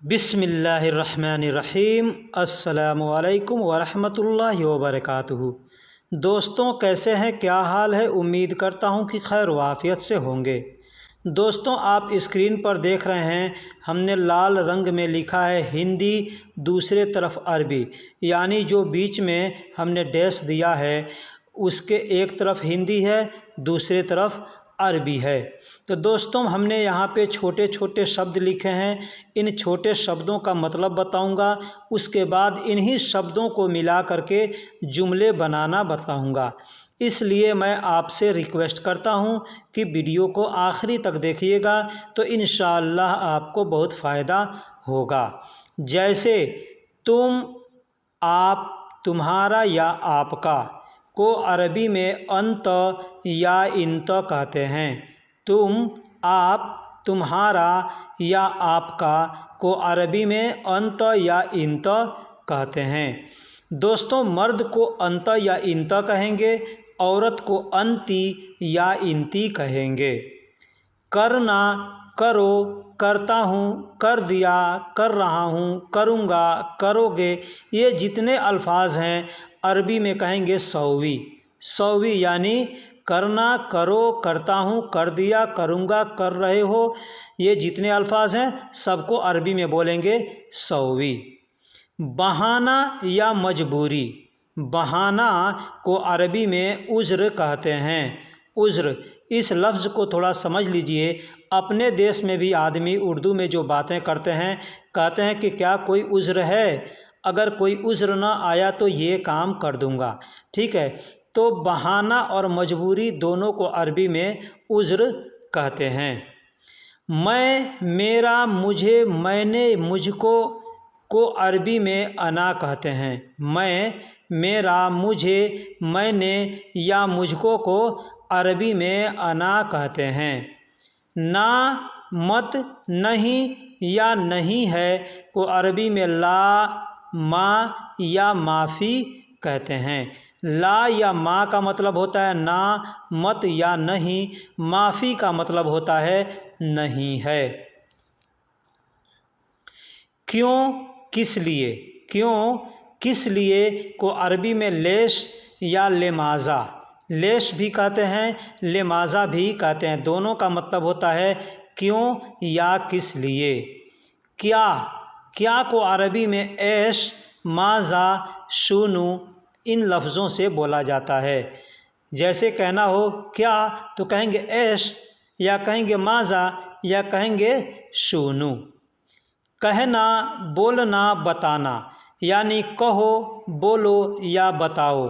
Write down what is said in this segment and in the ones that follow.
बिस्मिल्लाहिर्रहमानिर्रहीम। अस्सलामुअलैकुम वरहमतुल्लाहि वबरकातुहू। दोस्तों, कैसे हैं? क्या हाल है? उम्मीद करता हूं कि खैर वाफ़ियत से होंगे। दोस्तों, आप स्क्रीन पर देख रहे हैं, हमने लाल रंग में लिखा है हिंदी, दूसरे तरफ अरबी। यानी जो बीच में हमने डैश दिया है उसके एक तरफ हिंदी है, दूसरे तरफ अरबी है। तो दोस्तों, हमने यहाँ पे छोटे छोटे शब्द लिखे हैं। इन छोटे शब्दों का मतलब बताऊंगा, उसके बाद इन्हीं शब्दों को मिला करके जुमले बनाना बताऊंगा। इसलिए मैं आपसे रिक्वेस्ट करता हूं कि वीडियो को आखिरी तक देखिएगा, तो इंशाअल्लाह आपको बहुत फ़ायदा होगा। जैसे तुम, आप, तुम्हारा या आपका को अरबी में अंत या इंत कहते हैं। तुम, आप, तुम्हारा या आपका को अरबी में अंत या इंत कहते हैं। दोस्तों, मर्द को अंत या इंत कहेंगे, औरत को अंती या इंती कहेंगे। करना, करो, करता हूँ, कर दिया, कर रहा हूँ, करूँगा, करोगे, ये जितने अल्फाज हैं अरबी में कहेंगे सौवी। सौवी यानी करना, करो, करता हूँ, कर दिया, करूँगा, कर रहे हो, ये जितने अल्फाज हैं सबको अरबी में बोलेंगे सौवी। बहाना या मजबूरी। बहाना को अरबी में उज़्र कहते हैं। उज़्र, इस लफ्ज़ को थोड़ा समझ लीजिए। अपने देश में भी आदमी उर्दू में जो बातें करते हैं, कहते हैं कि क्या कोई उज़्र है, अगर कोई उज़्र ना आया तो ये काम कर दूंगा। ठीक है, तो बहाना और मजबूरी दोनों को अरबी में उज़्र कहते हैं। मैं, मेरा, मुझे, मैंने, मुझको को अरबी में अना कहते हैं। मैं, मेरा, मुझे, मैंने या मुझको को अरबी में अना कहते हैं। ना, मत, नहीं या नहीं है को अरबी में ला, मा या माफ़ी कहते हैं। ला या मा का मतलब होता है ना, मत या नहीं, माफ़ी का मतलब होता है नहीं है। क्यों, किस लिए। क्यों, किस लिए को अरबी में लेश या लेमाज़ा, लेश भी कहते हैं, लेमाज़ा भी कहते हैं। दोनों का मतलब होता है क्यों या किस लिए। क्या, क्या को अरबी में ऐश, माज़ा, शुनू इन लफ्ज़ों से बोला जाता है। जैसे कहना हो क्या तो कहेंगे ऐश, या कहेंगे माज़ा, या कहेंगे शुनू। कहना, बोलना, बताना, यानी कहो, बोलो या बताओ,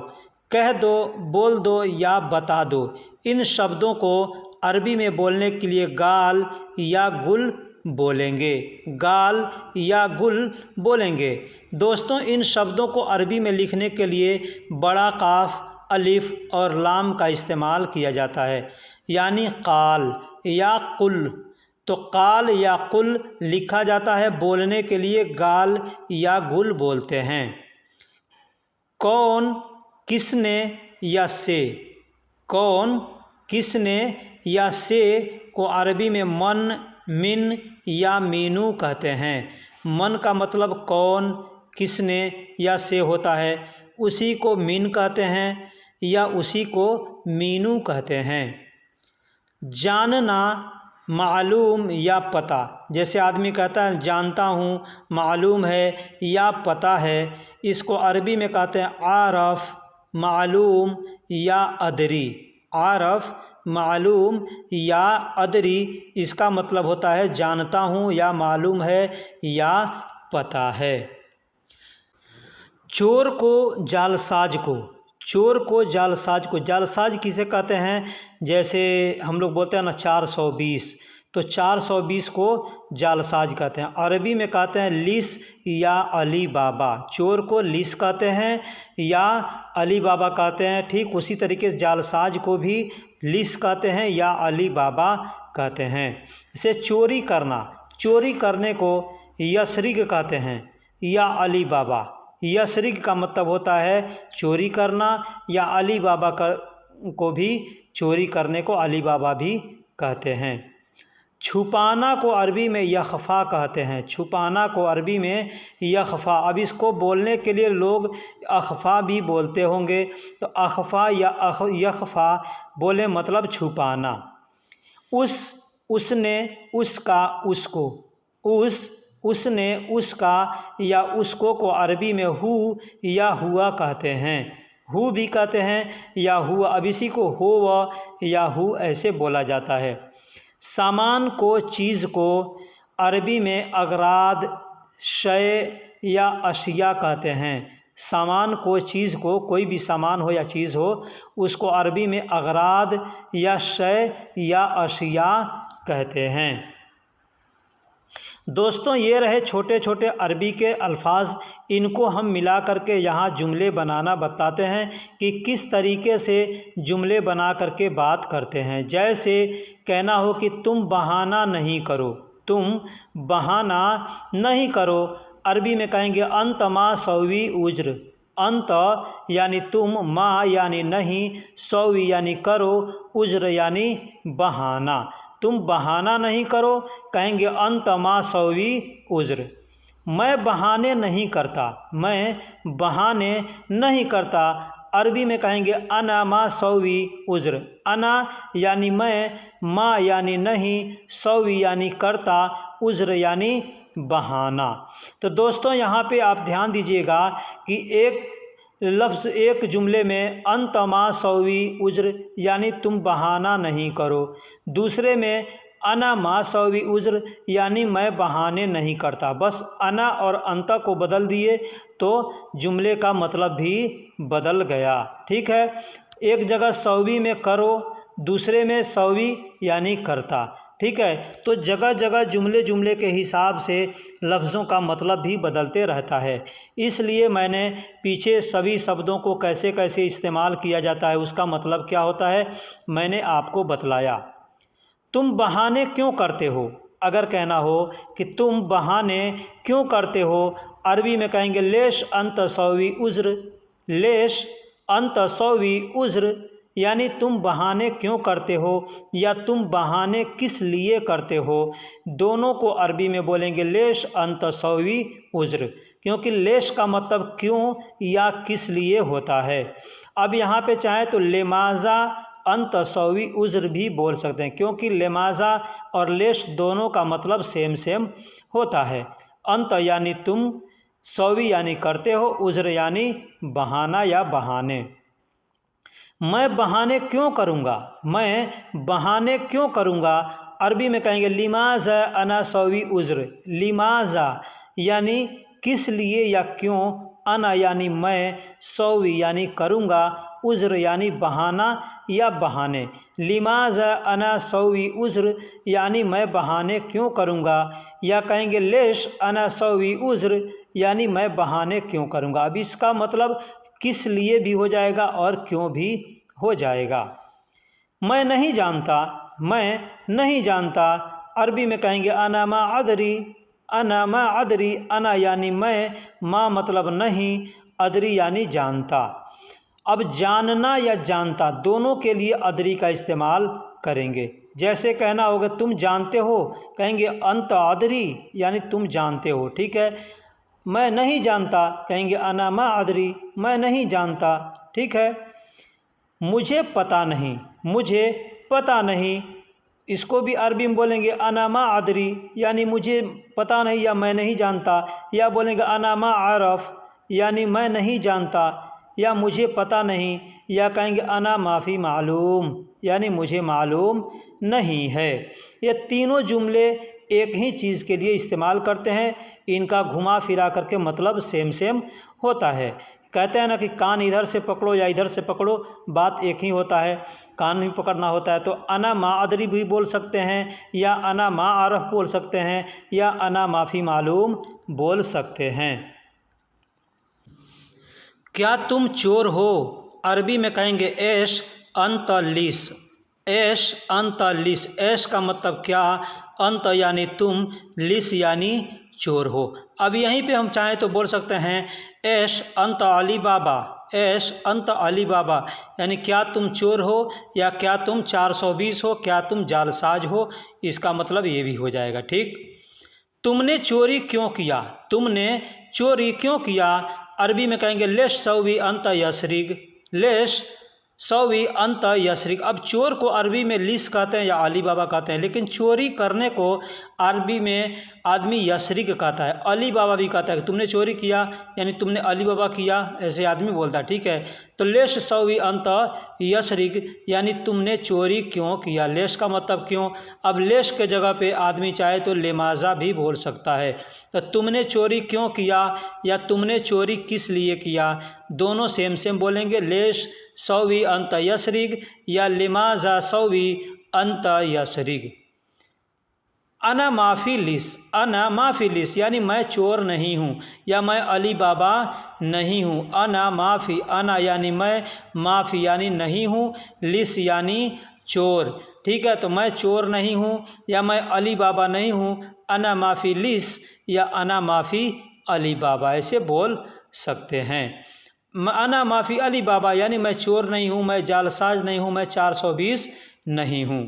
कह दो, बोल दो या बता दो। इन शब्दों को अरबी में बोलने के लिए गाल या गुल बोलेंगे। गाल या गुल बोलेंगे। दोस्तों, इन शब्दों को अरबी में लिखने के लिए बड़ा काफ, अलिफ और लाम का इस्तेमाल किया जाता है, यानी काल या कुल। तो काल या कुल लिखा जाता है, बोलने के लिए गाल या गुल बोलते हैं। कौन, किसने या से। कौन, किसने या से को अरबी में मन, मिन या मीनू कहते हैं। मन का मतलब कौन, किसने या से होता है, उसी को मिन कहते हैं या उसी को मीनू कहते हैं। जानना, मालूम या पता। जैसे आदमी कहता है जानता हूँ, मालूम है या पता है, इसको अरबी में कहते हैं आरफ, मालूम या अदरी। आरफ, मालूम या अदरी, इसका मतलब होता है जानता हूँ या मालूम है या पता है। चोर को, जालसाज को। चोर को, जालसाज को। जालसाज किसे कहते हैं? जैसे हम लोग बोलते हैं ना 420, तो 420 को जालसाज कहते हैं। अरबी में कहते हैं लिस या अली बाबा। चोर को लिस कहते हैं या अली बाबा कहते हैं। ठीक उसी तरीके से जालसाज को भी लिस कहते हैं या अली बाबा कहते हैं। इसे चोरी करना, चोरी करने को यसरिग कहते हैं या अली बाबा। यसरिग का मतलब होता है चोरी करना, या अली बाबा को भी चोरी करने को अली बाबा भी कहते हैं। छुपाना को अरबी में यखफ़ा कहते हैं। छुपाना को अरबी में यखफ़ा। अब इसको बोलने के लिए लोग अखफ़ा भी बोलते होंगे, तो अखफ़ा या यखफ़ा बोले मतलब छुपाना। उसने, उसका, उसको। उसने, उसका या उसको को अरबी में हु या हुआ कहते हैं। हु भी कहते हैं या हुआ। अब इसी को हो व या हु ऐसे बोला जाता है। सामान को, चीज़ को अरबी में अगराद, शय या अशिया कहते हैं। सामान को, चीज़ को, कोई भी सामान हो या चीज़ हो, उसको अरबी में अगराद या शय या अशिया कहते हैं। दोस्तों, ये रहे छोटे छोटे अरबी के अल्फाज। इनको हम मिला करके यहाँ जुमले बनाना बताते हैं कि किस तरीके से जुमले बना करके बात करते हैं। जैसे कहना हो कि तुम बहाना नहीं करो। तुम बहाना नहीं करो, अरबी में कहेंगे अंत मा सौवी उज्र। अंत यानी तुम, मा यानी नहीं, सौवी यानी करो, उज्र यानी बहाना। तुम बहाना नहीं करो, कहेंगे अंत मा सौवी उज्र। मैं बहाने नहीं करता। मैं बहाने नहीं करता, अरबी में कहेंगे अना मा सौवी उज्र। अना यानी मैं, मा यानी नहीं, सौवी यानी करता, उज्र यानी बहाना। तो दोस्तों, यहाँ पे आप ध्यान दीजिएगा कि एक लफ्ज़ एक जुमले में अंत मा सौवी उज्र यानी तुम बहाना नहीं करो। दूसरे में अना मा सौवी उज्र यानी मैं बहाने नहीं करता। बस अना और अंत को बदल दिए तो जुमले का मतलब भी बदल गया। ठीक है। एक जगह सौवी में करो, दूसरे में सौवी यानी करता। ठीक है। तो जगह जगह जुमले के हिसाब से लफ्ज़ों का मतलब भी बदलते रहता है। इसलिए मैंने पीछे सभी शब्दों को कैसे कैसे इस्तेमाल किया जाता है, उसका मतलब क्या होता है, मैंने आपको बतलाया। तुम बहाने क्यों करते हो, अगर कहना हो कि तुम बहाने क्यों करते हो, अरबी में कहेंगे लेश अंत सौवी उज्र। लेश अंत सौवी उज्र यानी तुम बहाने क्यों करते हो या तुम बहाने किस लिए करते हो। दोनों को अरबी में बोलेंगे लेश अंत सौवी उज्र, क्योंकि लेश का मतलब क्यों या किस लिए होता है। अब यहाँ पे चाहे तो लेमाजा अंत सौवी उज्र भी बोल सकते हैं, क्योंकि लेमाजा और लेश दोनों का मतलब सेम होता है। अंत यानी तुम, सौवी यानी करते हो, उज्र यानी बहाना या बहाने। मैं बहाने क्यों करूँगा, मैं बहाने क्यों करूँगा, अरबी में कहेंगे लिमाजा अना सौवी उज्र। लिमाजा यानी किस लिए या क्यों, अना यानी मैं, सौवी यानी करूँगा, उज्र यानी बहाना या बहाने। लिमाजा अना सौवी उज्र यानी मैं बहाने क्यों करूँगा, या कहेंगे लेश अना सौवी उज्र यानी मैं बहाने क्यों करूँगा। अब इसका मतलब किस लिए भी हो जाएगा और क्यों भी हो जाएगा। मैं नहीं जानता, मैं नहीं जानता, अरबी में कहेंगे अना मा अदरी। अना मा अदरी, अना यानी मैं, मा मतलब नहीं, अदरी यानी जानता। अब जानना या जानता दोनों के लिए अदरी का इस्तेमाल करेंगे। जैसे कहना होगा तुम जानते हो, कहेंगे अंत अदरी यानी तुम जानते हो। ठीक है। मैं नहीं जानता, कहेंगे अना मा अदरी, मैं नहीं जानता। ठीक है। मुझे पता नहीं, मुझे पता नहीं, इसको भी अरबी में बोलेंगे अना मा अदरी यानी मुझे पता नहीं या मैं नहीं जानता, या बोलेंगे अना मा आरफ यानी मैं नहीं जानता या मुझे पता नहीं, या कहेंगे अना माफ़ी मालूम यानी मुझे मालूम नहीं है। ये तीनों जुमले एक ही चीज़ के लिए इस्तेमाल करते हैं। इनका घुमा फिरा करके मतलब सेम होता है। कहते हैं ना कि कान इधर से पकड़ो या इधर से पकड़ो, बात एक ही होता है, कान भी पकड़ना होता है। तो अना मा अदरी भी बोल सकते हैं, या अना मा आरफ बोल सकते हैं, या अना माफ़ी मालूम बोल सकते हैं। क्या तुम चोर हो, अरबी में कहेंगे ऐश अंत लिस। ऐश अंत लिस, ऐश का मतलब क्या, अंत यानी तुम, लिस यानी चोर हो। अब यहीं पे हम चाहें तो बोल सकते हैं ऐश अंत अली बाबा, ऐश अंत अली बाबा, यानी क्या तुम चोर हो या क्या तुम 420 हो, क्या तुम जालसाज हो, इसका मतलब ये भी हो जाएगा। ठीक। तुमने चोरी क्यों किया, तुमने चोरी क्यों किया, अरबी में कहेंगे लेश सौवी अंत यशरिग, लेश सौवी अंत यशरिक। अब चोर को अरबी में लिस कहते हैं या अली बाबा कहते हैं, लेकिन चोरी करने को अरबी में आदमी यशरिक कहता है, अली बाबा भी कहता है कि तुमने चोरी किया यानी तुमने अली बाबा किया, ऐसे आदमी बोलता है। ठीक है, तो लेश सौवी अंत यशरिक यानी तुमने चोरी क्यों किया, लेश का मतलब क्यों। अब लेश के जगह पे आदमी चाहे तो लेमाजा भी बोल सकता है। तो तुमने चोरी क्यों किया या तुमने चोरी किस लिए किया, दोनों सेम सेम बोलेंगे, लेश सौवी अंत यशरिग या लिमाजा सौवी अंत यशरिग। अना माफ़ी लिस, अना माफ़ी लिस यानी मैं चोर नहीं हूँ या मैं अली बाबा नहीं हूँ। अना माफ़ी, अना यानी मैं, माफ़ी यानी नहीं हूँ, लिस यानी चोर। ठीक है, तो मैं चोर नहीं हूँ या मैं अली बाबा नहीं हूँ, अना माफ़ी लिस या अना माफ़ी अली बाबा, ऐसे बोल सकते हैं। अना माफ़ी अली बाबा यानी मैं चोर नहीं हूँ, मैं जालसाज नहीं हूँ, मैं 420 नहीं हूँ।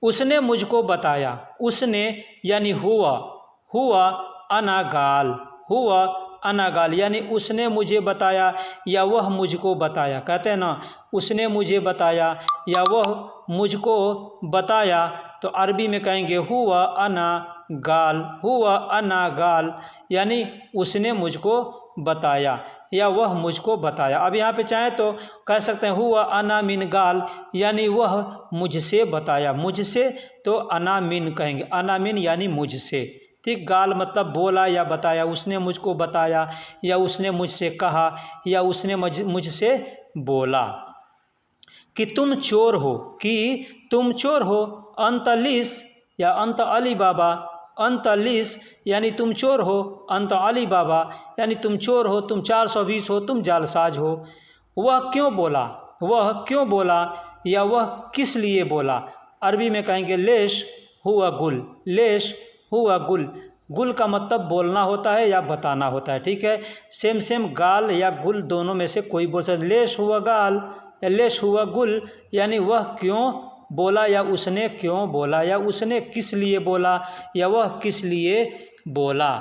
उसने मुझको बताया, उसने यानी हुआ, हुआ अना गाल, हुआ अना गाल यानी उसने मुझे बताया या वह मुझको बताया। कहते हैं ना उसने मुझे बताया या वह मुझको बताया, तो अरबी में कहेंगे हुआ अना गाल, हुआ अना गाल यानी उसने मुझको बताया या वह मुझको बताया। अब यहाँ पे चाहे तो कह सकते हैं हुआ अना मिन गाल यानी वह मुझसे बताया, मुझसे तो अना मिन कहेंगे, अना मिन यानी मुझसे। ठीक, गाल मतलब बोला या बताया, उसने मुझको बताया या उसने मुझसे कहा या उसने मुझसे बोला। कि तुम चोर हो, कि तुम चोर हो, अंतलिस या अंत अली बाबा, अंतलिस यानी तुम चोर हो, अंत अली बाबा यानी तुम चोर हो, तुम 420 हो, तुम जालसाज हो। वह क्यों बोला, वह क्यों बोला या वह किस लिए बोला, अरबी में कहेंगे लेश हुआ गुल, लेश हुआ गुल। गुल का मतलब बोलना होता है या बताना होता है। ठीक है, सेम सेम गाल या गुल दोनों में से कोई बोल सकता है। लेश हुआ गाल या लेश हुआ गुल यानी वह क्यों बोला या उसने क्यों बोला या उसने किस लिए बोला या वह किस लिए बोला।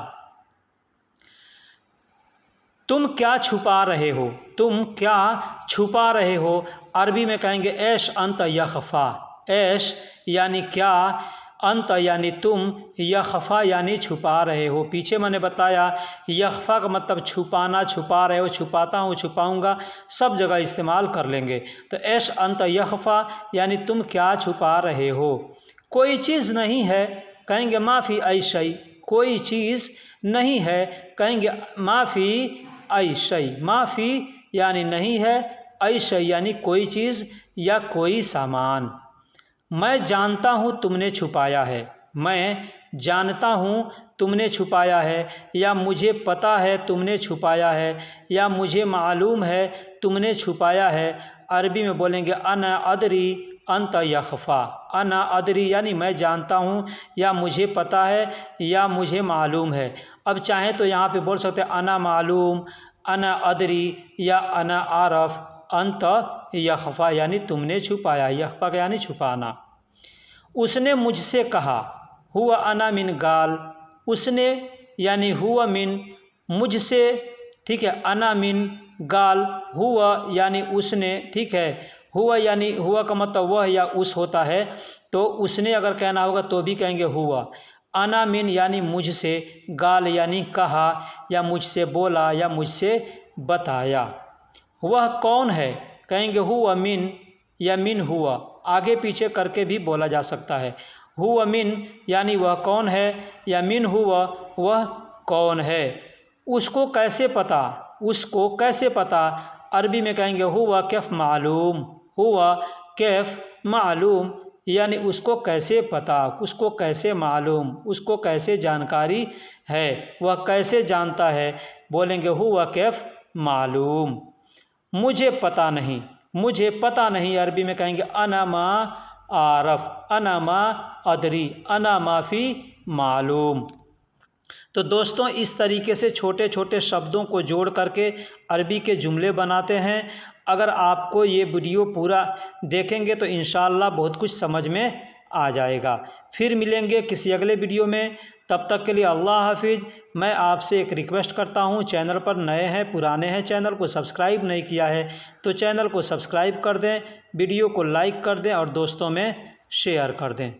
तुम क्या छुपा रहे हो, तुम क्या छुपा रहे हो, अरबी में कहेंगे ऐश अंत यखफा, ऐश यानी क्या, अंत यानी तुम, यखफा यानी छुपा रहे हो। पीछे मैंने बताया यखफा का मतलब छुपाना, छुपा रहे हो, छुपाता हूँ, छुपाऊँगा, सब जगह इस्तेमाल कर लेंगे। तो ऐश अंत यखफा यानी तुम क्या छुपा रहे हो। कोई चीज़ नहीं है, कहेंगे माफ़ी ऐशई, कोई चीज़ नहीं है, कहेंगे माफ़ी ऐशई, माफ़ी यानी नहीं है, ऐशई यानी कोई चीज़ या कोई सामान। मैं जानता हूँ तुमने छुपाया है, मैं जानता हूँ तुमने छुपाया है या मुझे पता है तुमने छुपाया है या मुझे मालूम है तुमने छुपाया है। अरबी में बोलेंगे अना अदरी अंत यखफा, अना अदरी यानी मैं जानता हूँ या मुझे पता है या मुझे मालूम है। अब चाहें तो यहाँ पे बोल सकते हैं अना मालूम, अना अदरी या अना आरफ, अंत यखफा यानी तुमने छुपाया, यखफा यानी छुपाना। उसने मुझसे कहा, हुआ अना मिन गाल, उसने यानी हुआ मिन मुझसे, ठीक है, अना मिन गाल हुआ यानी उसने, ठीक है, हुआ यानी हुआ का मतलब वह या उस होता है, तो उसने अगर कहना होगा तो भी कहेंगे हुआ। अना मिन यानी मुझसे, गाल यानी कहा या मुझसे बोला या मुझसे बताया। वह कौन है, कहेंगे हुआ मिन या मिन हुआ, आगे पीछे करके भी बोला जा सकता है। हुआ मिन यानी वह कौन है या मिन हुआ वह कौन है। उसको कैसे पता, उसको कैसे पता, अरबी में कहेंगे हुआ कैफ मालूम, हुआ कैफ मालूम यानी उसको कैसे पता, उसको कैसे मालूम, उसको कैसे जानकारी है, वह कैसे जानता है, बोलेंगे हुआ कैफ मालूम। मुझे पता नहीं, मुझे पता नहीं, अरबी में कहेंगे अना मा आरफ, अना मा अदरी, अना माफ़ी मालूम। तो दोस्तों इस तरीके से छोटे छोटे शब्दों को जोड़ करके अरबी के जुमले बनाते हैं। अगर आपको ये वीडियो पूरा देखेंगे तो इंशाअल्लाह बहुत कुछ समझ में आ जाएगा। फिर मिलेंगे किसी अगले वीडियो में, तब तक के लिए अल्लाह हाफिज़। मैं आपसे एक रिक्वेस्ट करता हूँ, चैनल पर नए हैं पुराने हैं, चैनल को सब्सक्राइब नहीं किया है तो चैनल को सब्सक्राइब कर दें, वीडियो को लाइक कर दें और दोस्तों में शेयर कर दें।